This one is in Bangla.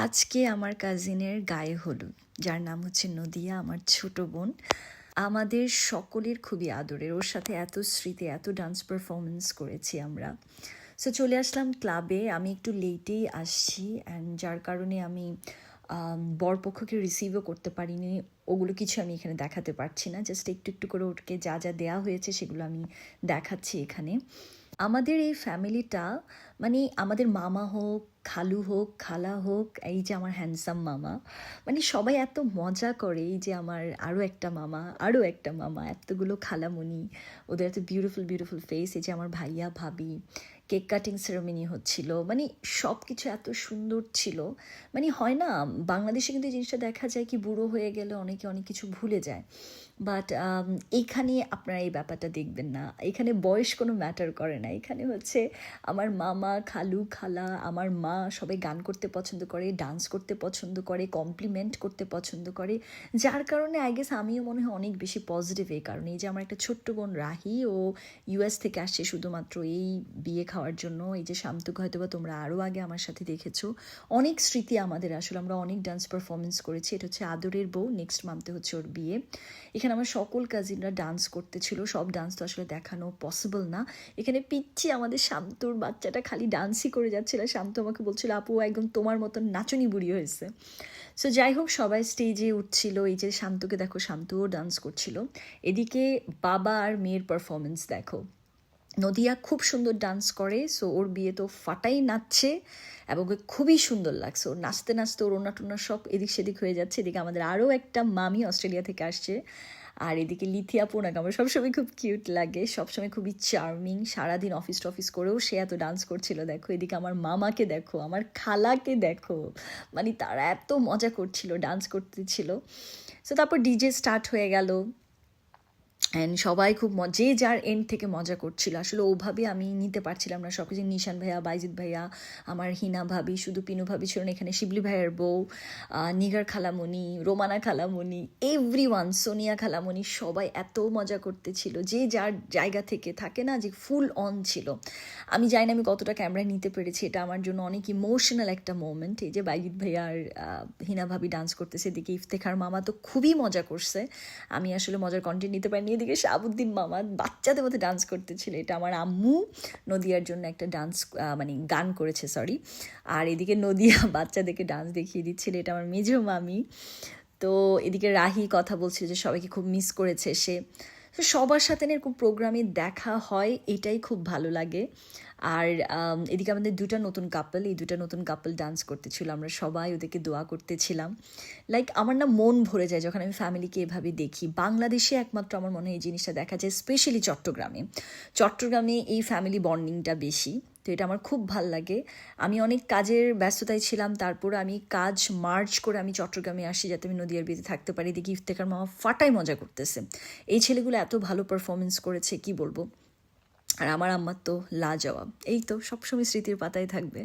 আজকে আমার কাজিনের গায়ে হলুদ, যার নাম হচ্ছে নদিয়া, আমার ছোট বোন। আমাদের সকলের খুবই আদরের, ওর সাথে এত স্মৃতি, এত ডান্স পারফরমেন্স করেছি আমরা। সো চলে আসলাম ক্লাবে, আমি একটু লেটেই আসছি অ্যান্ড যার কারণে আমি বরপক্ষকে রিসিভও করতে পারিনি। ওগুলো কিছু আমি এখানে দেখাতে পারছি না, জাস্ট একটু একটু করে ওকে যা যা দেয়া হয়েছে সেগুলো আমি দেখাচ্ছি এখানে। আমাদের এই ফ্যামিলিটা, মানে আমাদের মামা হোক, খালু হোক, খালা হোক, এই যে আমার হ্যান্ডসাম মামা, মানে সবাই এত মজা করে। এই যে আমার আরও একটা মামা, আরও একটা মামা, এতগুলো খালামণি, ওদের এত বিউটিফুল বিউটিফুল ফেস। এই যে আমার ভাইয়া ভাবি, কেক কাটিং সেরেমনি হচ্ছিল, মানে সব কিছু এত সুন্দর ছিল। মানে হয় না, বাংলাদেশে কিন্তু এই জিনিসটা দেখা যায় কি, বুড়ো হয়ে গেলে অনেকে অনেক কিছু ভুলে যায়, বাট এইখানে আপনারা এই ব্যাপারটা দেখবেন না। এখানে বয়স কোনো ম্যাটার করে না। এখানে হচ্ছে আমার মামা, খালু, খালা, আমার মা সবাই গান করতে পছন্দ করে, ডান্স করতে পছন্দ করে, কমপ্লিমেন্ট করতে পছন্দ করে, যার কারণে আই গেস আমিও মনে হয় অনেক বেশি পজিটিভ এই কারণে। এই যে আমার একটা ছোট্ট বোন রাহি, ও ইউএস থেকে আসছে শুধুমাত্র এই বিয়ে খাওয়ার জন্য। এই যে শান্তকে হয়তো বা তোমরা আরও আগে আমার সাথে দেখেছো। অনেক স্মৃতি আমাদের, আসলে আমরা অনেক ডান্স পারফরমেন্স করেছি। এটা হচ্ছে আদরের বউ, নেক্সট মান্থে হচ্ছে ওর বিয়ে। এখানে আমার সকল কাজিনরা ডান্স করতেছিল, সব ডান্স তো আসলে দেখানো পসিবল না। এখানে পিচ্ছি আমাদের শান্তর বাচ্চাটা খালি ডান্সই করে যাচ্ছিল। শান্ত আমাকে বলছিল, আপু একদম তোমার মতন নাচনি বুড়ি হয়েছে। সো যাই হোক, সবাই স্টেজে উঠছিল। এই যে শান্তকে দেখো, শান্তও ডান্স করছিল। এদিকে বাবা আর মেয়ের পারফরমেন্স দেখো। নদিয়া খুব সুন্দর ডান্স করে, সো ওর বিয়ে তো ফাটাই নাচছে এবং ওকে খুবই সুন্দর লাগছে। ওর নাচতে নাচতে ওর ওনা টোনা সব এদিক সেদিক হয়ে যাচ্ছে। এদিকে আমাদের আরও একটা মামি অস্ট্রেলিয়া থেকে আসছে, আর এদিকে লিথিয়া পোনাকে আমার সবসময় খুব কিউট লাগে, সবসময় খুবই চার্মিং। সারাদিন অফিস টফিস করেও সে এত ডান্স করছিল দেখো। এদিকে আমার মামাকে দেখো, আমার খালাকে দেখো, মানে তারা এত মজা করছিল, ডান্স করতেছিল। সো তারপর ডিজে স্টার্ট হয়ে গেল অ্যান্ড সবাই খুব যে যার এন্ড থেকে মজা করছিল। আসলে ওভাবে আমি নিতে পারছিলাম না সব কিছু। নিশান ভাইয়া, বাইজিৎ ভাইয়া, আমার হিনা ভাবি, শুধু পিনু ভাবি ছিল না এখানে, শিবলি ভাইয়ের বউ, নিগার খালামণি, রোমানা খালামণি, এভরিওয়ান, সোনিয়া খালামণি, সবাই এত মজা করতেছিল। যে যার জায়গা থেকে থাকে না, যে ফুল অন ছিল। আমি জানি না আমি কতটা ক্যামেরায় নিতে পেরেছি, এটা আমার জন্য অনেক ইমোশনাল একটা মোমেন্ট। এই যে বাইজিৎ ভাইয়া আর হিনা ভাবি ডান্স করতেছে, এদিকে ইফতেখার মামা তো খুবই মজা করছে। আমি আসলে মজার কন্টেন্ট নিতে পারিনি। এদিকে শাহাবুদ্দিন মামা বাচ্চাদের মধ্যে ডান্স করতেছিল। এটা আমার আম্মু নদিয়ার জন্য একটা ডান্স, মানে গান করেছে, সরি। আর এদিকে নদিয়া বাচ্চাদেরকে ডান্স দেখিয়ে দিচ্ছিল, এটা আমার মেজো মামি। তো এদিকে রাহি কথা বলছিল যে সবাইকে খুব মিস করেছে সে। তো সবার সাথে এরকম প্রোগ্রামে দেখা হয়, এটাই খুব ভালো লাগে। আর এদিকে আমাদের দুটা নতুন কাপল, এই দুটা নতুন কাপল ডান্স করতেছিল, আমরা সবাই ওদেরকে দোয়া করতেছিলাম। লাইক আমার না মন ভরে যায় যখন আমি ফ্যামিলিকে এভাবে দেখি। বাংলাদেশে একমাত্র আমার মনে হয় এই জিনিসটা দেখা যায়, স্পেশালি চট্টগ্রামে। চট্টগ্রামে এই ফ্যামিলি বন্ডিংটা বেশি, তো এটা আমার খুব ভাল লাগে। আমি অনেক কাজের ব্যস্ততায় ছিলাম, তারপর আমি কাজ মার্চ করে আমি চট্টগ্রামে আসি যাতে আমি নদিয়ার বিয়েতে থাকতে পারি। দেখি ইফতেখার মামা ফাটাই মজা করতেছে। এই ছেলেগুলো এত ভালো পারফরমেন্স করেছে কি বলবো। আর আমার আম্মার তো লাজবাব। এই তো সবসময় স্মৃতির পাতায় থাকবে।